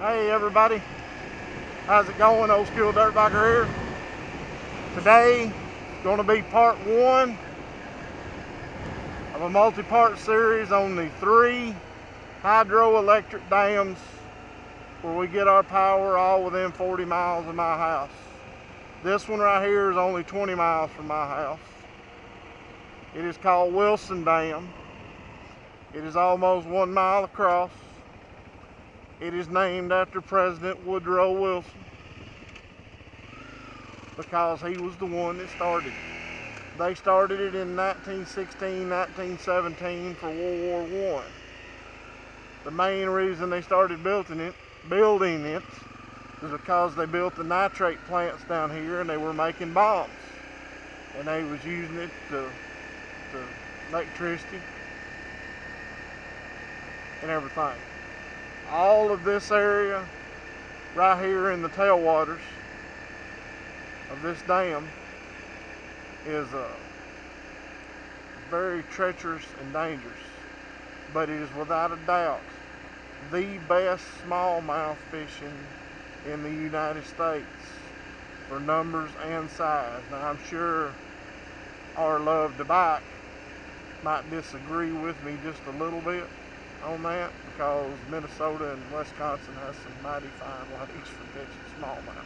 Hey everybody, how's it going? Oldschooldirtbiker here. Today is going to be part one of a multi-part series on the 3 hydroelectric dams where we get our power all within 40 miles of my house. This one right here is only 20 miles from my house. It is called Wilson Dam. It is almost 1 mile across. It is named after President Woodrow Wilson because he was the one that started it. They started it in 1916, 1917 for World War I. The main reason they started building it is because they built the nitrate plants down here and they were making bombs. And they was using it to electricity and everything. All of this area right here in the tailwaters of this dam is very treacherous and dangerous, but it is without a doubt the best smallmouth fishing in the United States for numbers and size. Now I'm sure our love to bike might disagree with me just a little bit on that, because Minnesota and Wisconsin has some mighty fine lakes for catching smallmouth.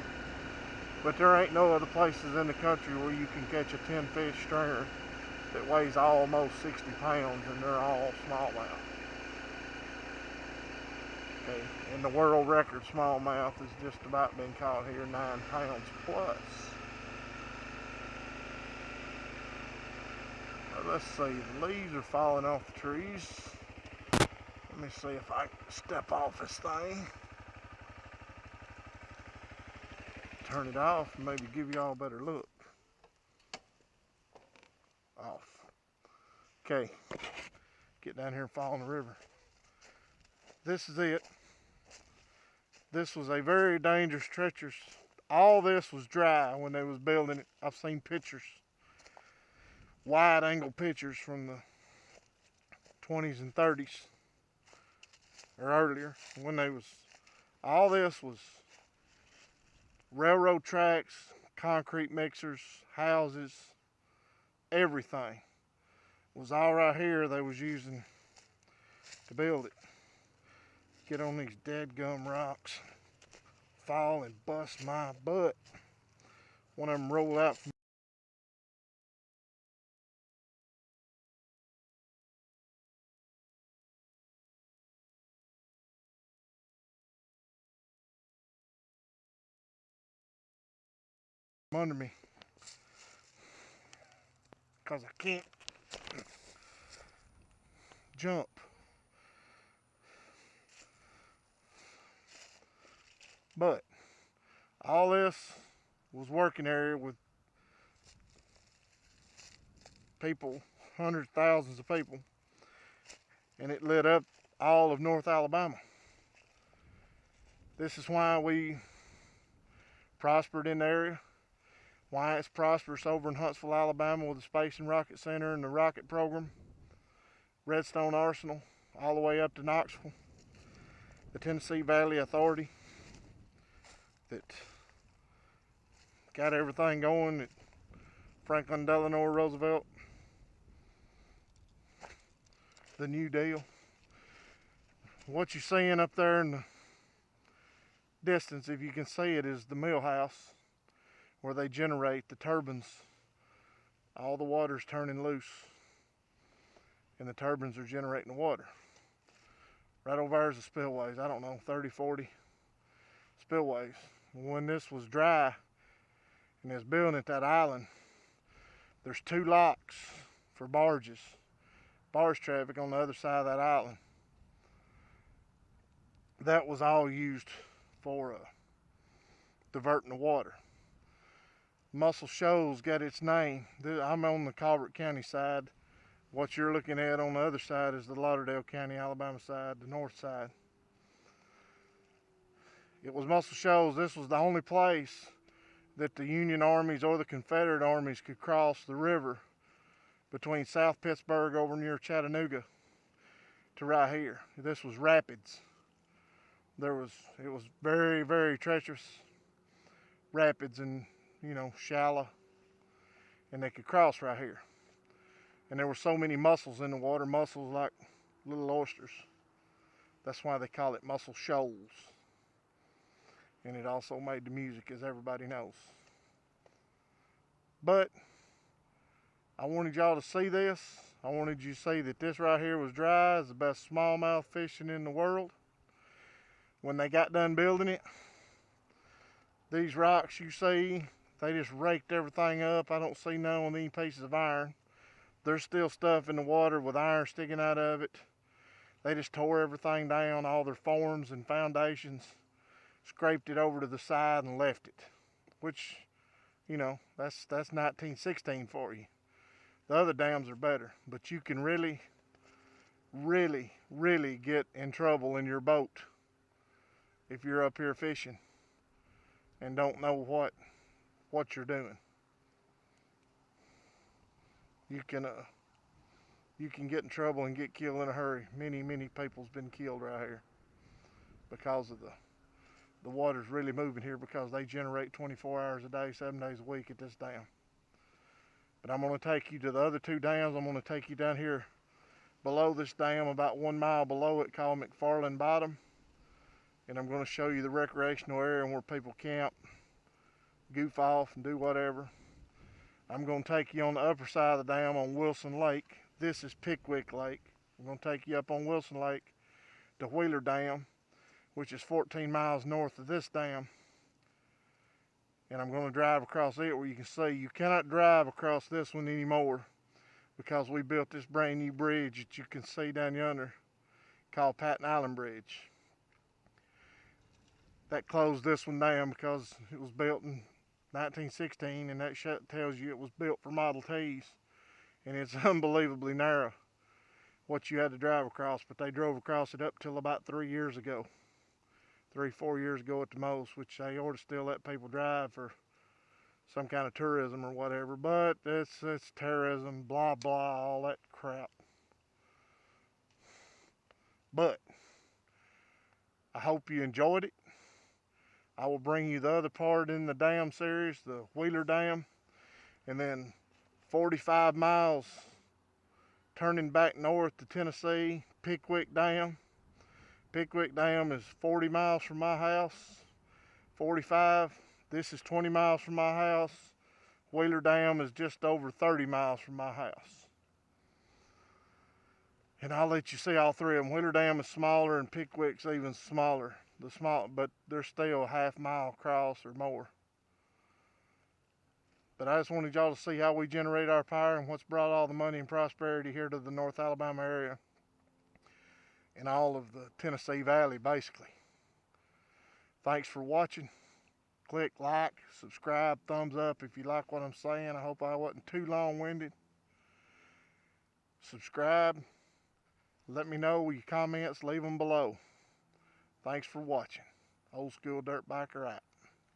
But there ain't no other places in the country where you can catch a 10-fish stringer that weighs almost 60 pounds and they're all smallmouth. Okay, and the world record smallmouth has just about been caught here, 9 pounds plus. Let's see, the leaves are falling off the trees. Let me see if I can step off this thing. Turn it off and maybe give y'all a better look. Off. Okay. Get down here and fall in the river. This is it. This was a very dangerous, treacherous. All this was dry when they was building it. I've seen pictures. Wide angle pictures from the 20s and 30s. Or earlier, when they was, all this was railroad tracks, concrete mixers, houses, everything was all right here they was using to build it. Get on these dead gum rocks, fall and bust my butt. One of them rolled out from under me because I can't jump. But all this was working area with people, hundreds, thousands of people, and it lit up all of North Alabama. This is why we prospered in the area, why it's prosperous over in Huntsville, Alabama with the Space and Rocket Center and the rocket program, Redstone Arsenal, all the way up to Knoxville, the Tennessee Valley Authority that got everything going at Franklin Delano Roosevelt, the New Deal. What you're seeing up there in the distance, if you can see it, is the mill house where they generate the turbines. All the water's turning loose and the turbines are generating the water. Right over there is the spillways. I don't know, 30, 40 spillways. When this was dry and it's building at that island, there's 2 locks for barge traffic on the other side of that island. That was all used for diverting the water. Muscle Shoals got its name. I'm on the Colbert County side. What you're looking at on the other side is the Lauderdale County, Alabama side, the north side. It was Muscle Shoals. This was the only place that the Union armies or the Confederate armies could cross the river between South Pittsburgh over near Chattanooga to right here. This was rapids it was very, very treacherous, rapids and, you know, shallow, and they could cross right here. And there were so many mussels in the water, mussels like little oysters. That's why they call it Muscle Shoals. And it also made the music, as everybody knows. But I wanted y'all to see this. I wanted you to see that this right here was dry. It's the best smallmouth fishing in the world. When they got done building it, these rocks you see, they just raked everything up. I don't see none of these pieces of iron. There's still stuff in the water with iron sticking out of it. They just tore everything down, all their forms and foundations, scraped it over to the side and left it. Which, you know, that's 1916 for you. The other dams are better, but you can really, really, really get in trouble in your boat if you're up here fishing and don't know what you're doing. You can get in trouble and get killed in a hurry. Many people's been killed right here because of the water's really moving here, because they generate 24 hours a day, 7 days a week at this dam. But I'm going to take you to the other two dams. I'm going to take you down here below this dam, about 1 mile below it, called McFarland Bottom. And I'm going to show you the recreational area where people camp, goof off, and do whatever. I'm going to take you on the upper side of the dam on Wilson Lake. This is Pickwick Lake. I'm going to take you up on Wilson Lake to Wheeler Dam, which is 14 miles north of this dam. And I'm going to drive across it where you can see. You cannot drive across this one anymore because we built this brand new bridge that you can see down yonder called Patton Island Bridge. That closed this one down because it was built in 1916, and that tells you it was built for Model Ts, and it's unbelievably narrow what you had to drive across. But they drove across it up till about 3 years ago. 3-4 years ago at the most, which they ought to still let people drive for some kind of tourism or whatever, but it's terrorism, blah blah, all that crap. But I hope you enjoyed it. I will bring you the other part in the dam series, the Wheeler Dam, and then 45 miles turning back north to Tennessee, Pickwick Dam. Pickwick Dam is 40 miles from my house, 45. This is 20 miles from my house. Wheeler Dam is just over 30 miles from my house. And I'll let you see all three of them. Wheeler Dam is smaller and Pickwick's even smaller. But they're still a half-mile across or more. But I just wanted y'all to see how we generate our power and what's brought all the money and prosperity here to the North Alabama area and all of the Tennessee Valley, basically. Thanks for watching. Click like, subscribe, thumbs up if you like what I'm saying. I hope I wasn't too long-winded. Subscribe. Let me know your comments. Leave them below. Thanks for watching. Old School Dirt Biker out.